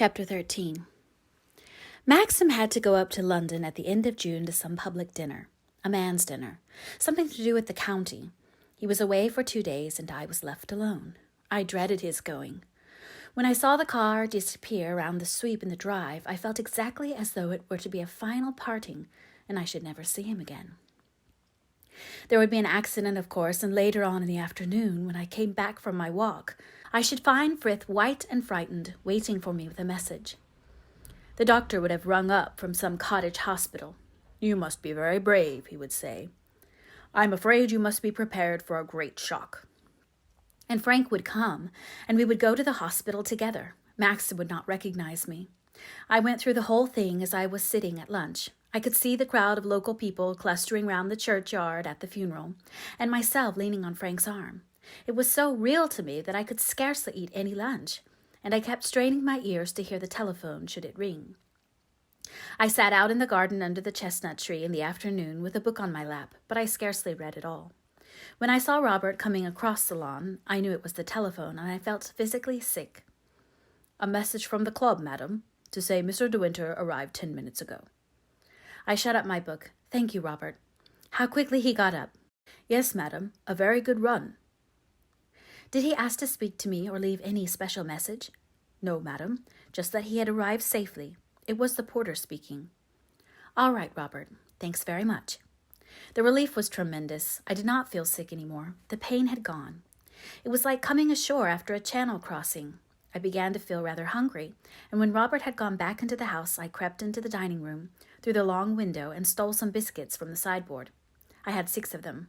Chapter 13. Maxim had to go up to London at the end of June to some public dinner, a man's dinner, something to do with the county. He was away for 2 days, and I was left alone. I dreaded his going. When I saw the car disappear round the sweep in the drive, I felt exactly as though it were to be a final parting, and I should never see him again. There would be an accident, of course, and later on in the afternoon, when I came back from my walk, I should find Frith white and frightened, waiting for me with a message. The doctor would have rung up from some cottage hospital. "You must be very brave," he would say. "I'm afraid you must be prepared for a great shock." And Frank would come, and we would go to the hospital together. Maxim would not recognize me. I went through the whole thing as I was sitting at lunch. I could see the crowd of local people clustering round the churchyard at the funeral, and myself leaning on Frank's arm. It was so real to me that I could scarcely eat any lunch, and I kept straining my ears to hear the telephone should it ring. I sat out in the garden under the chestnut tree in the afternoon with a book on my lap, but I scarcely read at all. When I saw Robert coming across the lawn, I knew it was the telephone, and I felt physically sick. "A message from the club, madam, to say Mr. De Winter arrived 10 minutes ago." I shut up my book. "Thank you, Robert." How quickly he got up. "Yes, madam, a very good run." Did he ask to speak to me or leave any special message? "No, madam, just that he had arrived safely." It was the porter speaking. "All right, Robert. Thanks very much." The relief was tremendous. I did not feel sick any more. The pain had gone. It was like coming ashore after a channel crossing. I began to feel rather hungry, and when Robert had gone back into the house, I crept into the dining room, through the long window, and stole some biscuits from the sideboard. I had 6 of them.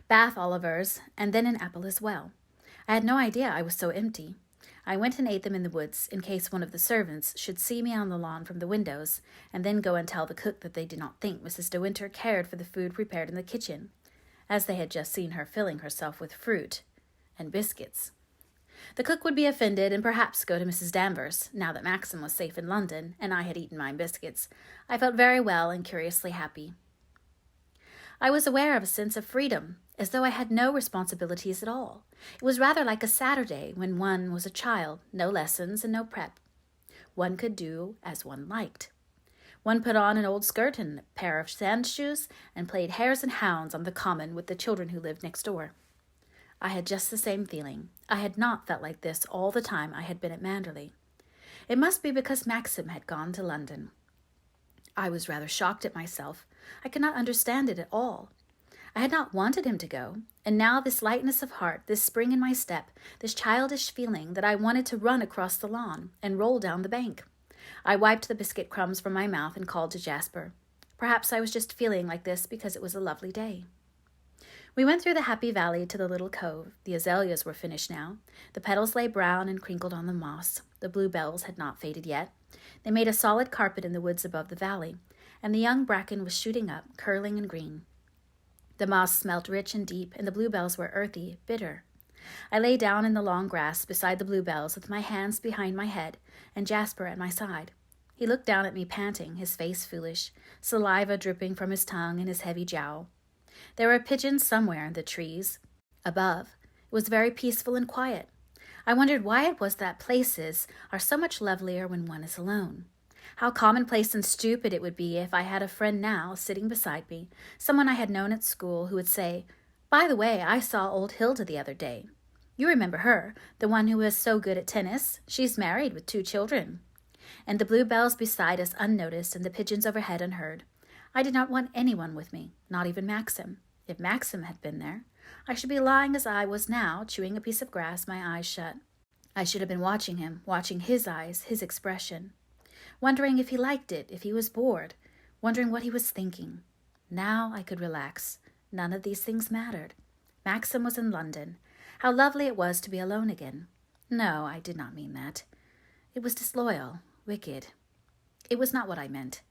Bath Olivers, and then an apple as well. I had no idea I was so empty. I went and ate them in the woods, in case one of the servants should see me on the lawn from the windows, and then go and tell the cook that they did not think Mrs. De Winter cared for the food prepared in the kitchen, as they had just seen her filling herself with fruit and biscuits. The cook would be offended and perhaps go to Mrs. Danvers, now that Maxim was safe in London, and I had eaten my biscuits. I felt very well and curiously happy. I was aware of a sense of freedom, as though I had no responsibilities at all. It was rather like a Saturday when one was a child, no lessons and no prep. One could do as one liked. One put on an old skirt and a pair of sandshoes and played hares and hounds on the common with the children who lived next door. I had just the same feeling. I had not felt like this all the time I had been at Manderley. It must be because Maxim had gone to London. I was rather shocked at myself. I could not understand it at all. I had not wanted him to go, and now this lightness of heart, this spring in my step, this childish feeling that I wanted to run across the lawn and roll down the bank. I wiped the biscuit crumbs from my mouth and called to Jasper. Perhaps I was just feeling like this because it was a lovely day. We went through the happy valley to the little cove. The azaleas were finished now. The petals lay brown and crinkled on the moss. The bluebells had not faded yet. They made a solid carpet in the woods above the valley, and the young bracken was shooting up, curling and green. The moss smelt rich and deep, and the bluebells were earthy, bitter. I lay down in the long grass beside the bluebells with my hands behind my head and Jasper at my side. He looked down at me panting, his face foolish, saliva dripping from his tongue and his heavy jowl. There were pigeons somewhere in the trees. Above, it was very peaceful and quiet. I wondered why it was that places are so much lovelier when one is alone. How commonplace and stupid it would be if I had a friend now sitting beside me, someone I had known at school who would say, "By the way, I saw old Hilda the other day. You remember her, the one who was so good at tennis? She's married with 2 children." And the bluebells beside us unnoticed and the pigeons overhead unheard. I did not want anyone with me, not even Maxim. If Maxim had been there, I should be lying as I was now, chewing a piece of grass, my eyes shut. I should have been watching him, watching his eyes, his expression, wondering if he liked it, if he was bored, wondering what he was thinking. Now I could relax. None of these things mattered. Maxim was in London. How lovely it was to be alone again. No, I did not mean that. It was disloyal, wicked. It was not what I meant.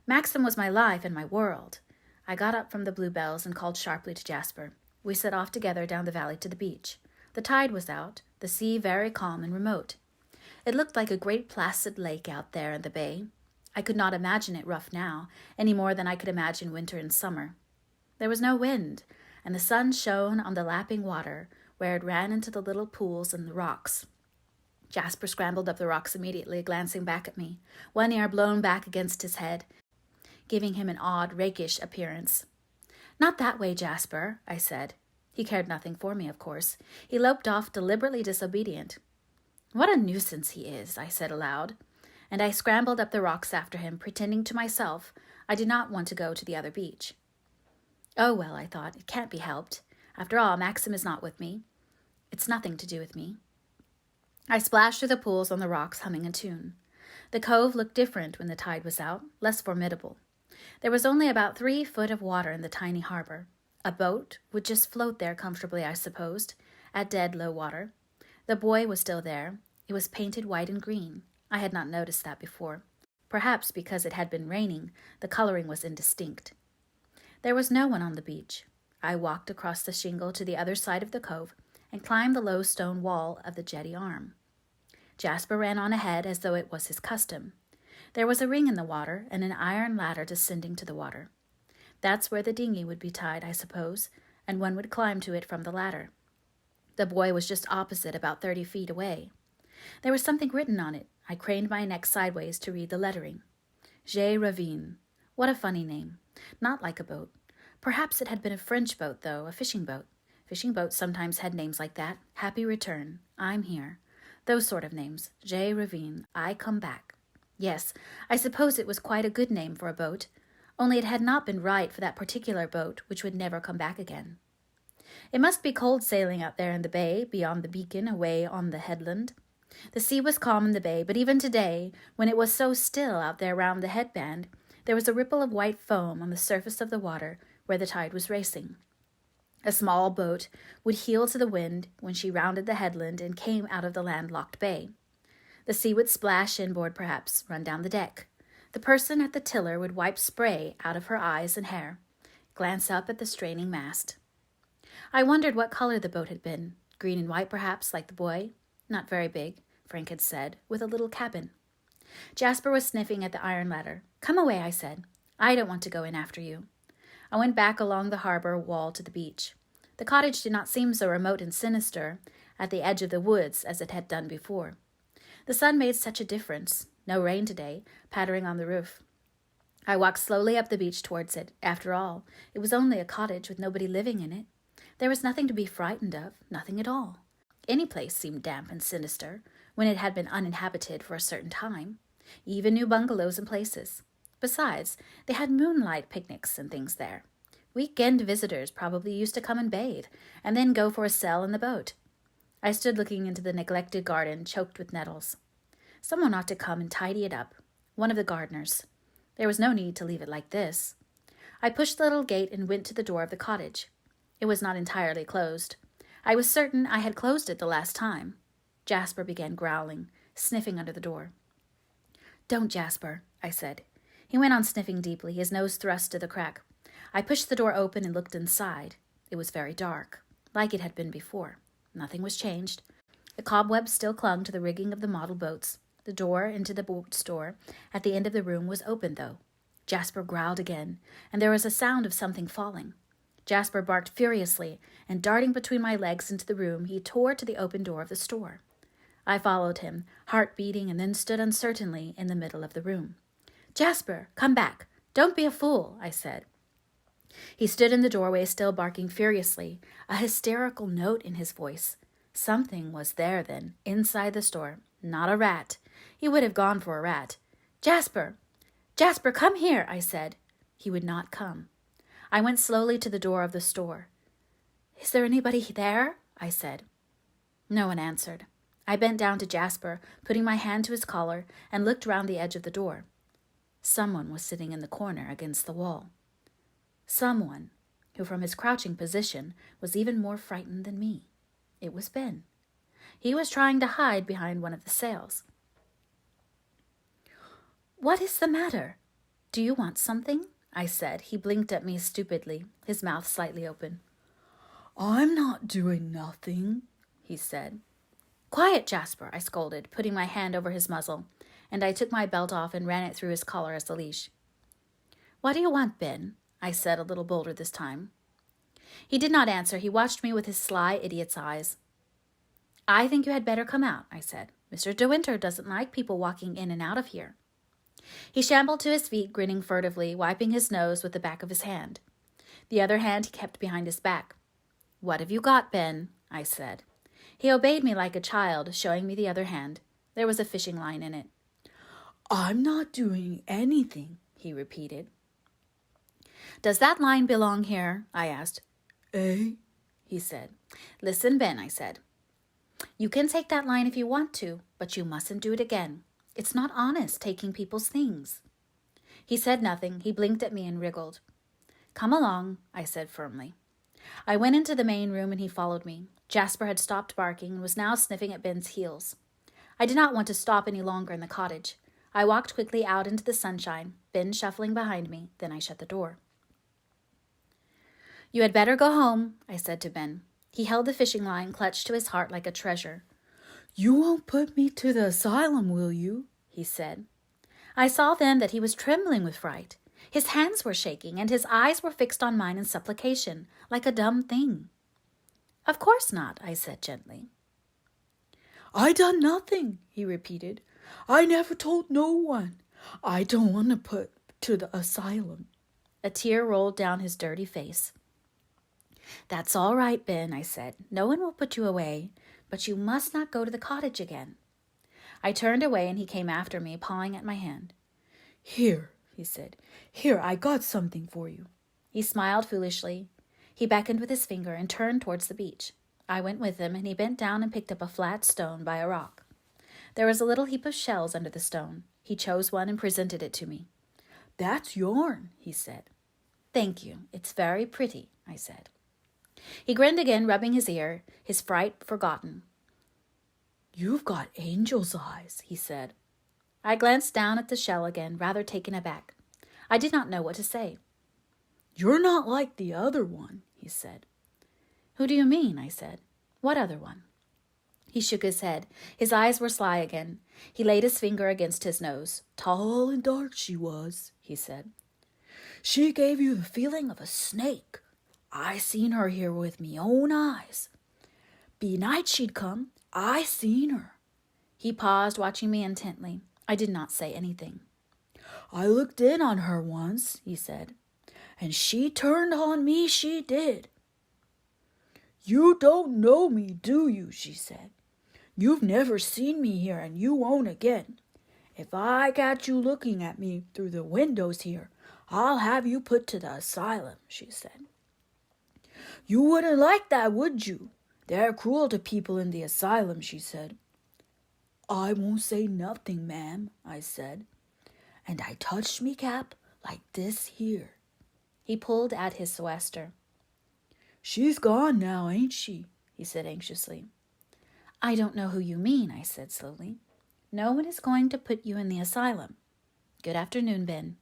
Maxim was my life and my world. I got up from the bluebells and called sharply to Jasper. We set off together down the valley to the beach. The tide was out, the sea very calm and remote. It looked like a great placid lake out there in the bay. I could not imagine it rough now, any more than I could imagine winter and summer. There was no wind, and the sun shone on the lapping water, where it ran into the little pools and the rocks. Jasper scrambled up the rocks immediately, glancing back at me, one ear blown back against his head, giving him an odd, rakish appearance. "Not that way, Jasper," I said. He cared nothing for me, of course. He loped off, deliberately disobedient. "What a nuisance he is," I said aloud, and I scrambled up the rocks after him, pretending to myself I did not want to go to the other beach. Oh, well, I thought, it can't be helped. After all, Maxim is not with me. It's nothing to do with me. I splashed through the pools on the rocks, humming a tune. The cove looked different when the tide was out, less formidable. There was only about 3 foot of water in the tiny harbor. A boat would just float there comfortably, I supposed, at dead low water. The buoy was still there. It was painted white and green. I had not noticed that before. Perhaps because it had been raining, the coloring was indistinct. There was no one on the beach. I walked across the shingle to the other side of the cove and climbed the low stone wall of the jetty arm. Jasper ran on ahead as though it was his custom. There was a ring in the water and an iron ladder descending to the water. That's where the dinghy would be tied, I suppose, and one would climb to it from the ladder. The buoy was just opposite, about 30 feet away. There was something written on it. I craned my neck sideways to read the lettering. Je reviens. What a funny name. Not like a boat. Perhaps it had been a French boat, though, a fishing boat. Fishing boats sometimes had names like that. Happy return. I'm here. Those sort of names. Je reviens. I come back. Yes, I suppose it was quite a good name for a boat, only it had not been right for that particular boat which would never come back again. It must be cold sailing out there in the bay, beyond the beacon, away on the headland. The sea was calm in the bay, but even today, when it was so still out there round the headband, there was a ripple of white foam on the surface of the water where the tide was racing. A small boat would heel to the wind when she rounded the headland and came out of the landlocked bay. The sea would splash inboard, perhaps, run down the deck. The person at the tiller would wipe spray out of her eyes and hair, glance up at the straining mast. I wondered what color the boat had been. Green and white, perhaps, like the buoy. Not very big, Frank had said, with a little cabin. Jasper was sniffing at the iron ladder. "Come away," I said. "I don't want to go in after you." I went back along the harbor wall to the beach. The cottage did not seem so remote and sinister at the edge of the woods as it had done before. The sun made such a difference. No rain today, pattering on the roof. I walked slowly up the beach towards it. After all, it was only a cottage with nobody living in it. There was nothing to be frightened of, nothing at all. Any place seemed damp and sinister when it had been uninhabited for a certain time. Even new bungalows in places. Besides, they had moonlight picnics and things there. Weekend visitors probably used to come and bathe, and then go for a sail in the boat. I stood looking into the neglected garden, choked with nettles. Someone ought to come and tidy it up. One of the gardeners. There was no need to leave it like this. I pushed the little gate and went to the door of the cottage. It was not entirely closed. I was certain I had closed it the last time. Jasper began growling, sniffing under the door. "Don't, Jasper," I said. He went on sniffing deeply, his nose thrust to the crack. I pushed the door open and looked inside. It was very dark, like it had been before. Nothing was changed. The cobwebs still clung to the rigging of the model boats. The door into the boat store at the end of the room was open, though. Jasper growled again, and there was a sound of something falling. Jasper barked furiously, and darting between my legs into the room, he tore to the open door of the store. I followed him, heart beating, and then stood uncertainly in the middle of the room. "Jasper, come back. Don't be a fool," I said. He stood in the doorway, still barking furiously, a hysterical note in his voice. Something was there, then, inside the store. Not a rat. He would have gone for a rat. "Jasper! Jasper, come here," I said. He would not come. I went slowly to the door of the store. "Is there anybody there?" I said. No one answered. I bent down to Jasper, putting my hand to his collar, and looked round the edge of the door. Someone was sitting in the corner against the wall. Someone who, from his crouching position, was even more frightened than me. It was Ben. He was trying to hide behind one of the sails. "What is the matter? Do you want something?" I said. He blinked at me stupidly, his mouth slightly open. "I'm not doing nothing," he said. "Quiet, Jasper," I scolded, putting my hand over his muzzle, and I took my belt off and ran it through his collar as a leash. "What do you want, Ben?" I said, a little bolder this time. He did not answer. He watched me with his sly idiot's eyes. "I think you had better come out," I said. Mr. De Winter doesn't like people walking in and out of here." He shambled to his feet, grinning furtively, wiping his nose with the back of his hand. The other hand he kept behind his back. "What have you got, Ben?" I said. He obeyed me like a child, showing me the other hand. There was a fishing line in it. "I'm not doing anything," he repeated. "Does that line belong here?" I asked. "Eh?" he said. "Listen, Ben," I said. "You can take that line if you want to, but you mustn't do it again. It's not honest taking people's things." He said nothing. He blinked at me and wriggled. "Come along," I said firmly. I went into the main room and he followed me. Jasper had stopped barking and was now sniffing at Ben's heels. I did not want to stop any longer in the cottage. I walked quickly out into the sunshine, Ben shuffling behind me. Then I shut the door. "You had better go home," I said to Ben. He held the fishing line clutched to his heart like a treasure. "You won't put me to the asylum, will you?" he said. I saw then that he was trembling with fright. His hands were shaking, and his eyes were fixed on mine in supplication, like a dumb thing. "Of course not," I said gently. "I done nothing," he repeated. "I never told no one. I don't want to put to the asylum." A tear rolled down his dirty face. "That's all right, Ben," I said. "No one will put you away, but you must not go to the cottage again." I turned away, and he came after me, pawing at my hand. "Here," he said. "Here, I got something for you." He smiled foolishly. He beckoned with his finger and turned towards the beach. I went with him, and he bent down and picked up a flat stone by a rock. There was a little heap of shells under the stone. He chose one and presented it to me. "That's yarn," he said. "Thank you. It's very pretty," I said. He grinned again, rubbing his ear, his fright forgotten. "You've got angel's eyes," he said. I glanced down at the shell again, rather taken aback. I did not know what to say. "You're not like the other one," he said. "Who do you mean?" I said. "What other one?" He shook his head. His eyes were sly again. He laid his finger against his nose. "Tall and dark she was," he said. "She gave you the feeling of a snake. I seen her here with me own eyes. Be night she'd come. I seen her." He paused, watching me intently. I did not say anything. "I looked in on her once," he said, "and she turned on me, she did. 'You don't know me, do you?' she said. 'You've never seen me here, and you won't again. If I catch you looking at me through the windows here, I'll have you put to the asylum,' she said. 'You wouldn't like that, would you? They're cruel to people in the asylum,' she said. 'I won't say nothing, ma'am,' I said, and I touched me cap like this here." He pulled at his sou'wester. "She's gone now, ain't she?" he said anxiously. "I don't know who you mean," I said slowly. "No one is going to put you in the asylum. Good afternoon, Ben."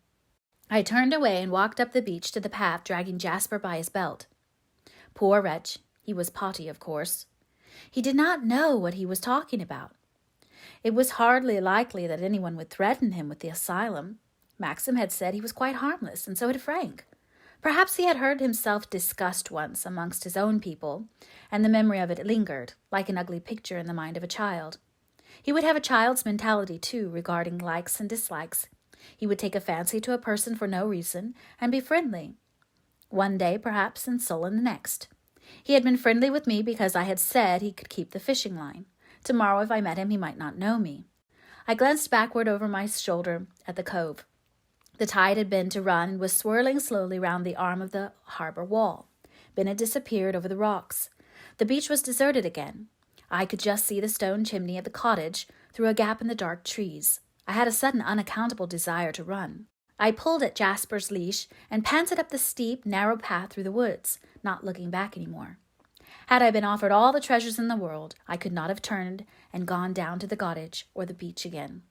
I turned away and walked up the beach to the path, dragging Jasper by his belt. Poor wretch, he was potty, of course. He did not know what he was talking about. It was hardly likely that anyone would threaten him with the asylum. Maxim had said he was quite harmless, and so had Frank. Perhaps he had heard himself discussed once amongst his own people, and the memory of it lingered, like an ugly picture in the mind of a child. He would have a child's mentality, too, regarding likes and dislikes. He would take a fancy to a person for no reason, and be friendly one day, perhaps, and sullen the next. He had been friendly with me because I had said he could keep the fishing line. Tomorrow, if I met him, he might not know me. I glanced backward over my shoulder at the cove. The tide had been to run and was swirling slowly round the arm of the harbor wall. Ben had disappeared over the rocks. The beach was deserted again. I could just see the stone chimney of the cottage through a gap in the dark trees. I had a sudden unaccountable desire to run. I pulled at Jasper's leash and panted up the steep, narrow path through the woods, not looking back any more. Had I been offered all the treasures in the world, I could not have turned and gone down to the cottage or the beach again.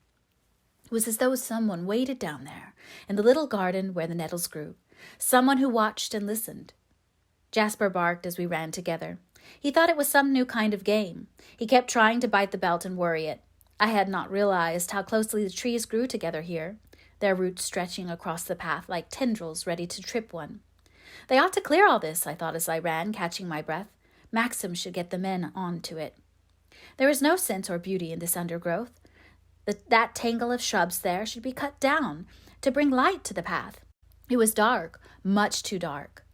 It was as though someone waited down there, in the little garden where the nettles grew, someone who watched and listened. Jasper barked as we ran together. He thought it was some new kind of game. He kept trying to bite the belt and worry it. I had not realized how closely the trees grew together here, their roots stretching across the path like tendrils ready to trip one. They ought to clear all this, I thought as I ran, catching my breath. Maxim should get the men on to it. There is no sense or beauty in this undergrowth. That tangle of shrubs there should be cut down to bring light to the path. It was dark, much too dark.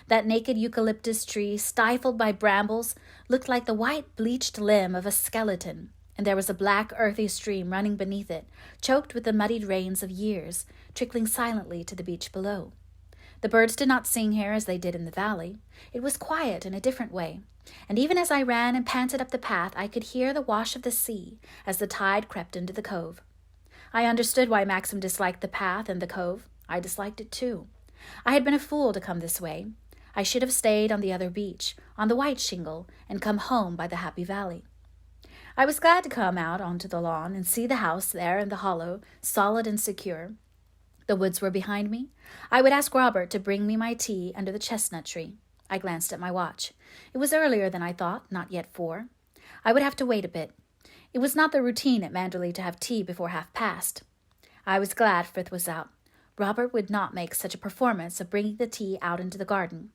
That naked eucalyptus tree, stifled by brambles, looked like the white bleached limb of a skeleton, and there was a black earthy stream running beneath it, choked with the muddied rains of years, trickling silently to the beach below. The birds did not sing here as they did in the valley. It was quiet in a different way, and even as I ran and panted up the path, I could hear the wash of the sea as the tide crept into the cove. I understood why Maxim disliked the path and the cove. I disliked it too. I had been a fool to come this way. I should have stayed on the other beach, on the white shingle, and come home by the happy valley. I was glad to come out onto the lawn and see the house there in the hollow, solid and secure. The woods were behind me. I would ask Robert to bring me my tea under the chestnut tree. I glanced at my watch. It was earlier than I thought, not yet 4. I would have to wait a bit. It was not the routine at Manderley to have tea before 1:30. I was glad Frith was out. Robert would not make such a performance of bringing the tea out into the garden.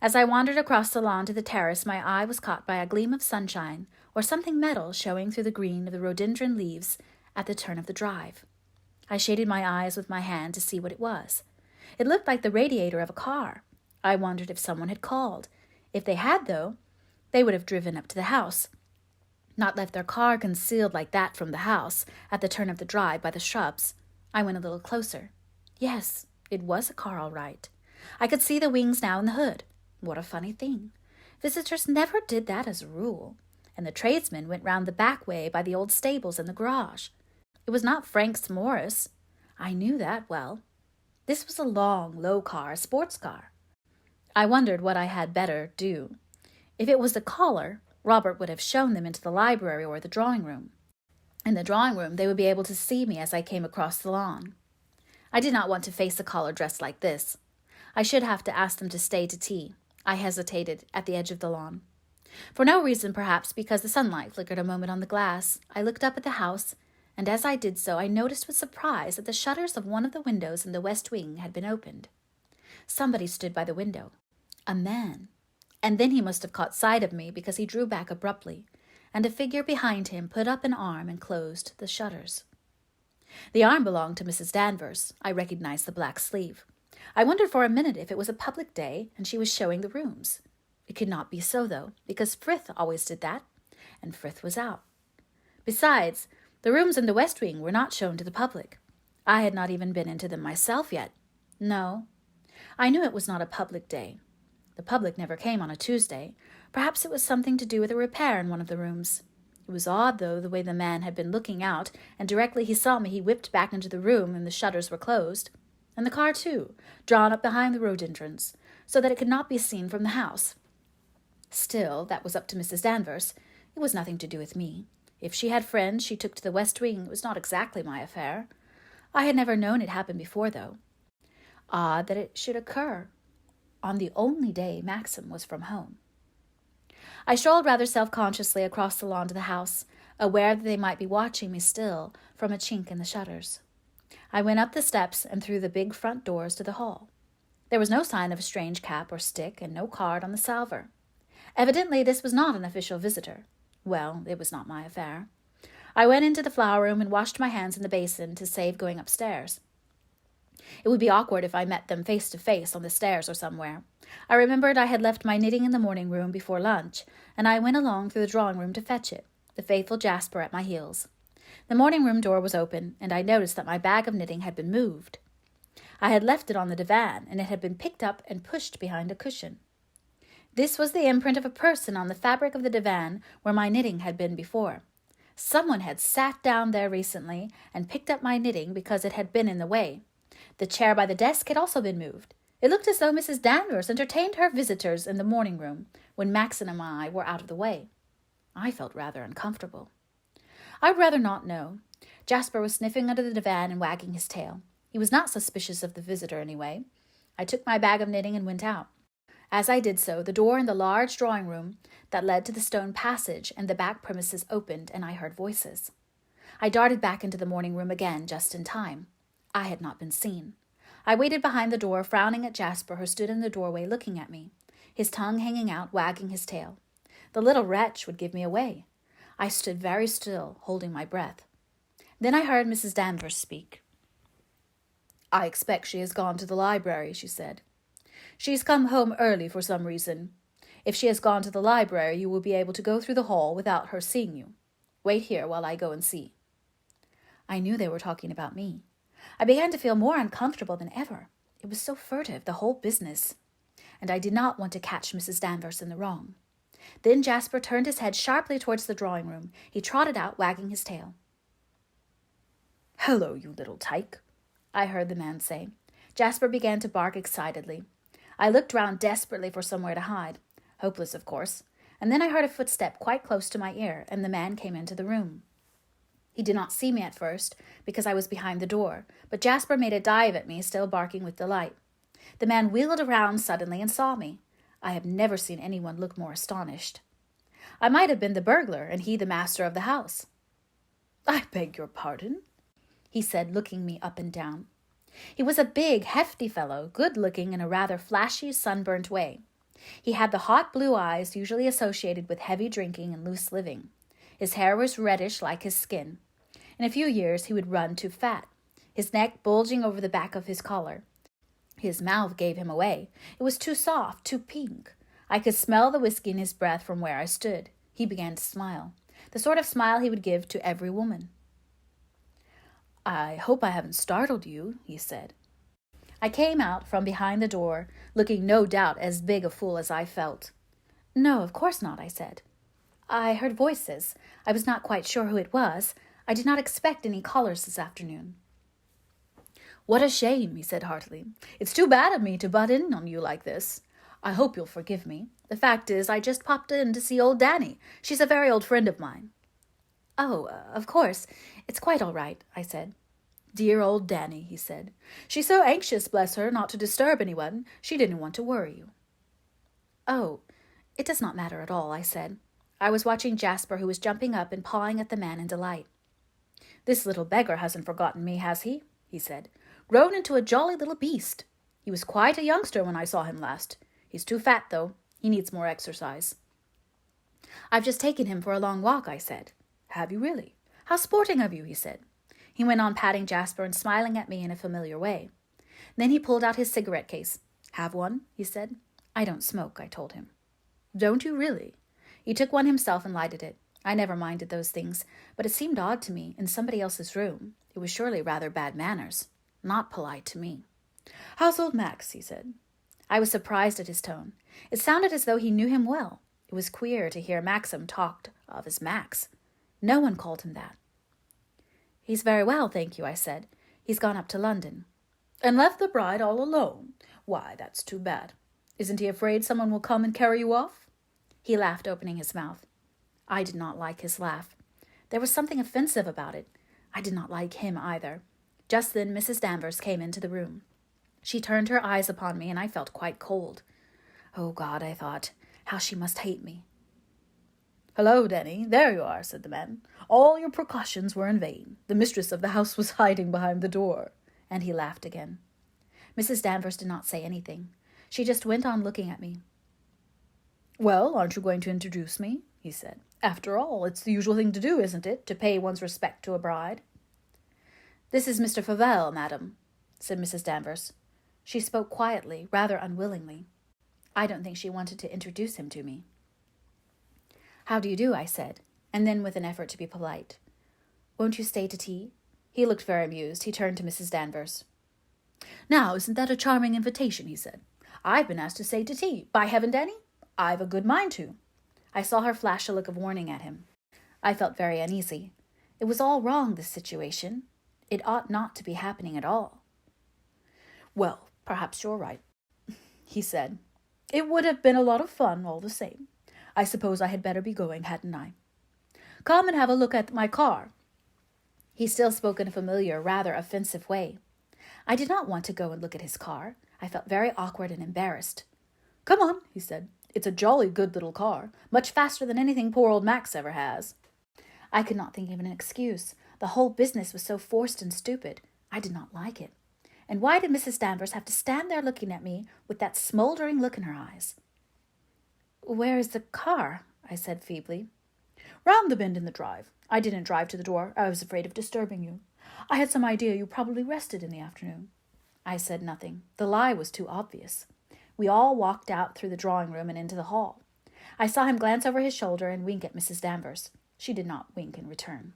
As I wandered across the lawn to the terrace, my eye was caught by a gleam of sunshine, or something metal showing through the green of the rhododendron leaves at the turn of the drive. I shaded my eyes with my hand to see what it was. It looked like the radiator of a car. I wondered if someone had called. If they had, though, they would have driven up to the house, not left their car concealed like that from the house at the turn of the drive by the shrubs. I went a little closer. Yes, it was a car all right. I could see the wings now in the hood. What a funny thing. Visitors never did that as a rule, and the tradesmen went round the back way by the old stables and the garage. It was not Frank's Morris. I knew that well. This was a long, low car, a sports car. I wondered what I had better do. If it was a caller, Robert would have shown them into the library or the drawing room. In the drawing room, they would be able to see me as I came across the lawn. I did not want to face a caller dressed like this. I should have to ask them to stay to tea. I hesitated at the edge of the lawn. For no reason, perhaps because the sunlight flickered a moment on the glass, I looked up at the house, and as I did so, I noticed with surprise that the shutters of one of the windows in the west wing had been opened. Somebody stood by the window. A man. And then he must have caught sight of me because he drew back abruptly, and a figure behind him put up an arm and closed the shutters. The arm belonged to Mrs. Danvers. I recognized the black sleeve. I wondered for a minute if it was a public day and she was showing the rooms. It could not be so, though, because Frith always did that, and Frith was out. Besides, the rooms in the west wing were not shown to the public. I had not even been into them myself yet. No, I knew it was not a public day. The public never came on a Tuesday. Perhaps it was something to do with a repair in one of the rooms. It was odd, though, the way the man had been looking out, and directly he saw me he whipped back into the room and the shutters were closed. And the car, too, drawn up behind the rhododendrons, so that it could not be seen from the house. Still, that was up to Mrs. Danvers. It was nothing to do with me. If she had friends she took to the west wing, it was not exactly my affair. I had never known it happen before, though. Odd that it should occur on the only day Maxim was from home. I strolled rather self-consciously across the lawn to the house, aware that they might be watching me still from a chink in the shutters. I went up the steps and through the big front doors to the hall. There was no sign of a strange cap or stick and no card on the salver. Evidently this was not an official visitor. Well, it was not my affair. I went into the flower room and washed my hands in the basin to save going upstairs. It would be awkward if I met them face to face on the stairs or somewhere. I remembered I had left my knitting in the morning room before lunch, and I went along through the drawing room to fetch it, the faithful Jasper at my heels. The morning room door was open, and I noticed that my bag of knitting had been moved. I had left it on the divan, and it had been picked up and pushed behind a cushion. This was the imprint of a person on the fabric of the divan where my knitting had been before. Someone had sat down there recently and picked up my knitting because it had been in the way. The chair by the desk had also been moved. It looked as though Mrs. Danvers entertained her visitors in the morning room when Maxim and I were out of the way. I felt rather uncomfortable. I would rather not know. Jasper was sniffing under the divan and wagging his tail. He was not suspicious of the visitor anyway. I took my bag of knitting and went out. As I did so, the door in the large drawing room that led to the stone passage and the back premises opened, and I heard voices. I darted back into the morning room again just in time. I had not been seen. I waited behind the door, frowning at Jasper, who stood in the doorway looking at me, his tongue hanging out, wagging his tail. The little wretch would give me away. I stood very still, holding my breath. Then I heard Mrs. Danvers speak. "I expect she has gone to the library," she said. "She's come home early for some reason. If she has gone to the library, you will be able to go through the hall without her seeing you. Wait here while I go and see." I knew they were talking about me. I began to feel more uncomfortable than ever. It was so furtive, the whole business. And I did not want to catch Mrs. Danvers in the wrong. Then Jasper turned his head sharply towards the drawing room. He trotted out, wagging his tail. "Hello, you little tyke," I heard the man say. Jasper began to bark excitedly. I looked round desperately for somewhere to hide. Hopeless, of course. And then I heard a footstep quite close to my ear, and the man came into the room. He did not see me at first, because I was behind the door, but Jasper made a dive at me, still barking with delight. The man wheeled around suddenly and saw me. I have never seen anyone look more astonished. I might have been the burglar, and he the master of the house. "I beg your pardon," he said, looking me up and down. He was a big, hefty fellow, good-looking in a rather flashy, sunburnt way. He had the hot blue eyes usually associated with heavy drinking and loose living. His hair was reddish like his skin. In a few years he would run too fat, his neck bulging over the back of his collar. His mouth gave him away. It was too soft, too pink. I could smell the whiskey in his breath from where I stood. He began to smile, the sort of smile he would give to every woman. "I hope I haven't startled you," he said. I came out from behind the door, looking no doubt as big a fool as I felt. "No, of course not," I said. "I heard voices. I was not quite sure who it was. I did not expect any callers this afternoon." "What a shame," he said heartily. "It's too bad of me to butt in on you like this. I hope you'll forgive me. The fact is, I just popped in to see old Danny. She's a very old friend of mine." "Oh, of course. It's quite all right," I said. "Dear old Danny," he said. "She's so anxious, bless her, not to disturb anyone. She didn't want to worry you." "Oh, it does not matter at all," I said. I was watching Jasper, who was jumping up and pawing at the man in delight. "This little beggar hasn't forgotten me, has he?" he said. "Grown into a jolly little beast. He was quite a youngster when I saw him last. He's too fat, though. He needs more exercise." "I've just taken him for a long walk," I said. "Have you really? How sporting of you," he said. He went on patting Jasper and smiling at me in a familiar way. Then he pulled out his cigarette case. "Have one?" he said. "I don't smoke," I told him. "Don't you really?" He took one himself and lighted it. I never minded those things, but it seemed odd to me, in somebody else's room. It was surely rather bad manners, not polite to me. "How's old Max?" he said. I was surprised at his tone. It sounded as though he knew him well. It was queer to hear Maxim talked of as Max. No one called him that. "He's very well, thank you," I said. "He's gone up to London." "And left the bride all alone? Why, that's too bad. Isn't he afraid someone will come and carry you off?" He laughed, opening his mouth. I did not like his laugh. There was something offensive about it. I did not like him either. Just then Mrs. Danvers came into the room. She turned her eyes upon me, and I felt quite cold. Oh, God, I thought, how she must hate me. "Hello, Denny. There you are," said the man. "All your precautions were in vain. The mistress of the house was hiding behind the door." And he laughed again. Mrs. Danvers did not say anything. She just went on looking at me. "Well, aren't you going to introduce me?" he said. "After all, it's the usual thing to do, isn't it, to pay one's respect to a bride?" "This is Mr. Favell, madam," said Mrs. Danvers. She spoke quietly, rather unwillingly. I don't think she wanted to introduce him to me. "How do you do?" I said, and then with an effort to be polite. "Won't you stay to tea?" He looked very amused. He turned to Mrs. Danvers. "Now, isn't that a charming invitation?" he said. "I've been asked to stay to tea. By heaven, Danny, I've a good mind to." I saw her flash a look of warning at him. I felt very uneasy. It was all wrong, this situation. It ought not to be happening at all. "Well, perhaps you're right," he said. "It would have been a lot of fun all the same. I suppose I had better be going, hadn't I? Come and have a look at my car." He still spoke in a familiar, rather offensive way. I did not want to go and look at his car. I felt very awkward and embarrassed. "Come on," he said. "It's a jolly good little car, much faster than anything poor old Max ever has." I could not think of an excuse. The whole business was so forced and stupid. I did not like it. And why did Mrs. Danvers have to stand there looking at me with that smoldering look in her eyes? "Where is the car?" I said feebly. Round the bend in the drive. I didn't drive to the door. I was afraid of disturbing you. I had some idea you probably rested in the afternoon." I said nothing. The lie was too obvious. We all walked out through the drawing room and into the hall. I saw him glance over his shoulder and wink at Mrs. Danvers. She did not wink in return.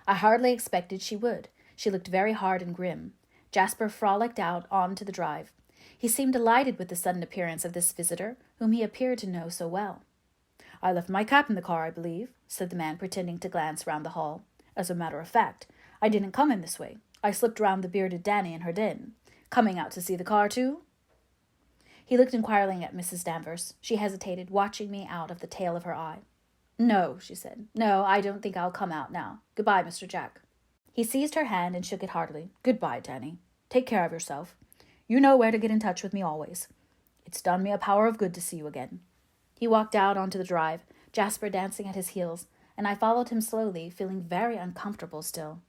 I hardly expected she would. She looked very hard and grim. Jasper frolicked out on to the drive. He seemed delighted with the sudden appearance of this visitor, whom he appeared to know so well. "I left my cap in the car, I believe," said the man, pretending to glance round the hall. "As a matter of fact, I didn't come in this way. I slipped round the bearded Danny in her den. Coming out to see the car, too?" He looked inquiringly at Mrs. Danvers. She hesitated, watching me out of the tail of her eye. "No," she said. "No, I don't think I'll come out now. Goodbye, Mr. Jack." He seized her hand and shook it heartily. "Goodbye, Danny. Take care of yourself. You know where to get in touch with me always. It's done me a power of good to see you again." He walked out onto the drive, Jasper dancing at his heels, and I followed him slowly, feeling very uncomfortable still.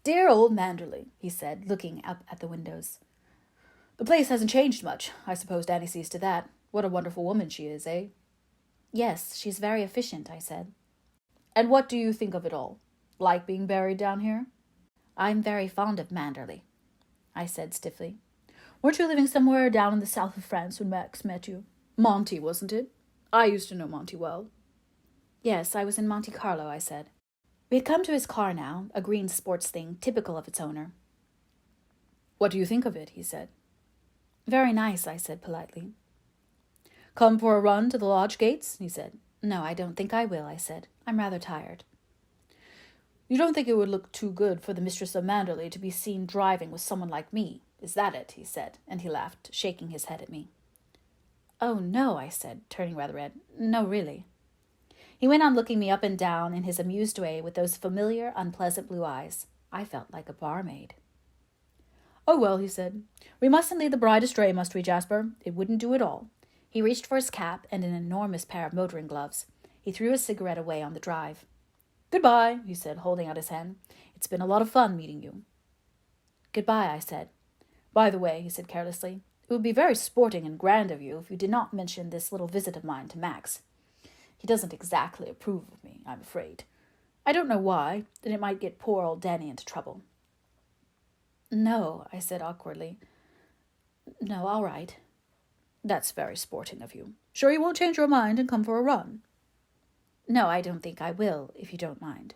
"Dear old Manderley," he said, looking up at the windows. "The place hasn't changed much. I suppose Danny sees to that. What a wonderful woman she is, eh?" "Yes, she's very efficient," I said. "And what do you think of it all? Like being buried down here?" "I'm very fond of Manderley," I said stiffly. "Weren't you living somewhere down in the south of France when Max met you? Monty, wasn't it? I used to know Monty well." "Yes, I was in Monte Carlo," I said. We had come to his car now, a green sports thing, typical of its owner. "What do you think of it?" he said. "Very nice," I said politely. "Come for a run to the lodge gates?" he said. "No, I don't think I will," I said. "I'm rather tired." "You don't think it would look too good for the mistress of Manderley to be seen driving with someone like me? Is that it?" he said, and he laughed, shaking his head at me. "Oh, no," I said, turning rather red. "No, really." He went on looking me up and down in his amused way with those familiar, unpleasant blue eyes. I felt like a barmaid. "Oh, well," he said, "we mustn't lead the bride astray, must we, Jasper? It wouldn't do at all." He reached for his cap and an enormous pair of motoring gloves. He threw his cigarette away on the drive. "Goodbye," he said, holding out his hand. "It's been a lot of fun meeting you." "Goodbye," I said. "By the way," he said carelessly, "it would be very sporting and grand of you if you did not mention this little visit of mine to Max. He doesn't exactly approve of me, I'm afraid. I don't know why, and it might get poor old Danny into trouble." "No," I said awkwardly. "No, all right." "That's very sporting of you. Sure you won't change your mind and come for a run?" "No, I don't think I will, if you don't mind."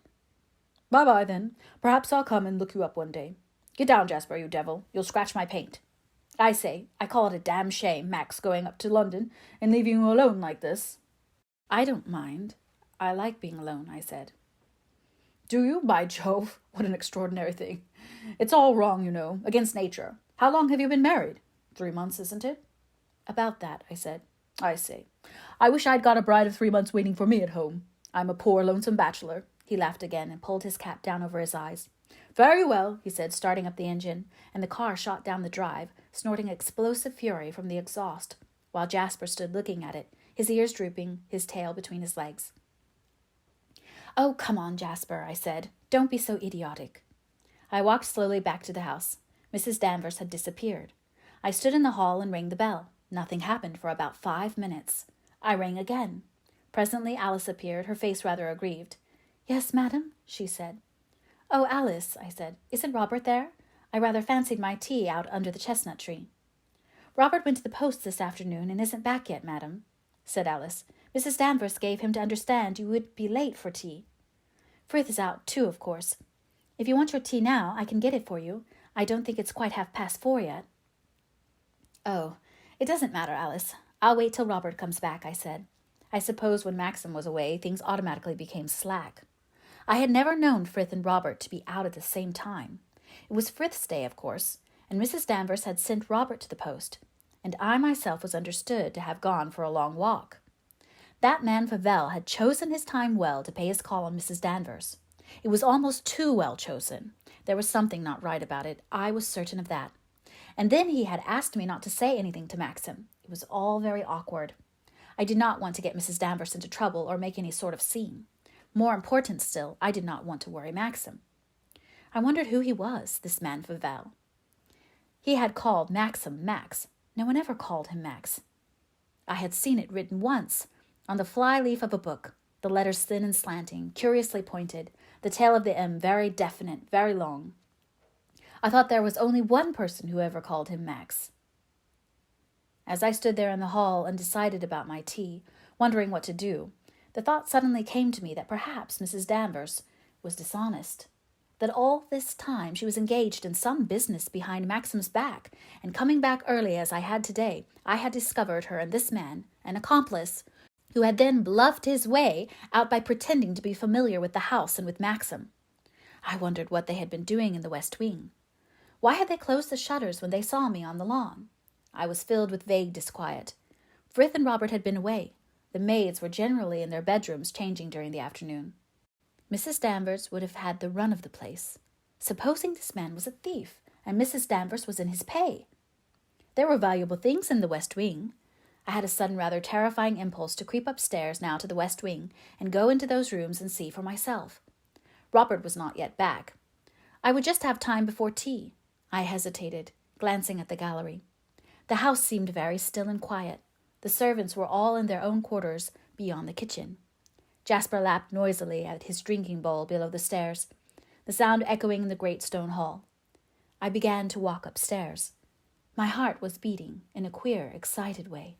"Bye-bye, then. Perhaps I'll come and look you up one day. Get down, Jasper, you devil. You'll scratch my paint. I say, I call it a damn shame, Max going up to London and leaving you alone like this." "I don't mind. I like being alone," I said. "Do you? By Jove, what an extraordinary thing. It's all wrong, you know, against nature. How long have you been married? 3 months, isn't it?" "About that," I said. "I see. I wish I'd got a bride of 3 months waiting for me at home. I'm a poor lonesome bachelor." He laughed again and pulled his cap down over his eyes. "Very well," he said, starting up the engine, and the car shot down the drive, snorting explosive fury from the exhaust, while Jasper stood looking at it, his ears drooping, his tail between his legs. "Oh, come on, Jasper," I said. "Don't be so idiotic." I walked slowly back to the house. Mrs. Danvers had disappeared. I stood in the hall and rang the bell. Nothing happened for about 5 minutes. I rang again. Presently Alice appeared, her face rather aggrieved. "Yes, madam," she said. "Oh, Alice," I said, "isn't Robert there? I rather fancied my tea out under the chestnut tree." "Robert went to the post this afternoon and isn't back yet, madam," said Alice. "Mrs. Danvers gave him to understand you would be late for tea. Frith is out too, of course. If you want your tea now, I can get it for you. I don't think it's quite 4:30 yet." "Oh, it doesn't matter, Alice. I'll wait till Robert comes back," I said. I suppose when Maxim was away, things automatically became slack. I had never known Frith and Robert to be out at the same time. It was Frith's day, of course, and Mrs. Danvers had sent Robert to the post, and I myself was understood to have gone for a long walk. That man Favell had chosen his time well to pay his call on Mrs. Danvers. It was almost too well chosen. There was something not right about it. I was certain of that. And then he had asked me not to say anything to Maxim. It was all very awkward. I did not want to get Mrs. Danvers into trouble or make any sort of scene. More important still, I did not want to worry Maxim. I wondered who he was, this man Favell. He had called Maxim Max. No one ever called him Max. I had seen it written once, on the fly-leaf of a book. the letters thin and slanting, curiously pointed, the tail of the M very definite, very long. I thought there was only one person who ever called him Max. As I stood there in the hall, undecided about my tea, wondering what to do, the thought suddenly came to me that perhaps Mrs. Danvers was dishonest, that all this time she was engaged in some business behind Maxim's back, and coming back early as I had today, I had discovered her and this man, an accomplice, who had then bluffed his way out by pretending to be familiar with the house and with Maxim. I wondered what they had been doing in the west wing. Why had they closed the shutters when they saw me on the lawn? I was filled with vague disquiet. Frith and Robert had been away. The maids were generally in their bedrooms changing during the afternoon. Mrs. Danvers would have had the run of the place. Supposing this man was a thief, and Mrs. Danvers was in his pay? There were valuable things in the west wing. I had a sudden rather terrifying impulse to creep upstairs now to the west wing and go into those rooms and see for myself. Robert was not yet back. I would just have time before tea. I hesitated, glancing at the gallery. The house seemed very still and quiet. The servants were all in their own quarters beyond the kitchen. Jasper lapped noisily at his drinking bowl below the stairs, the sound echoing in the great stone hall. I began to walk upstairs. My heart was beating in a queer, excited way.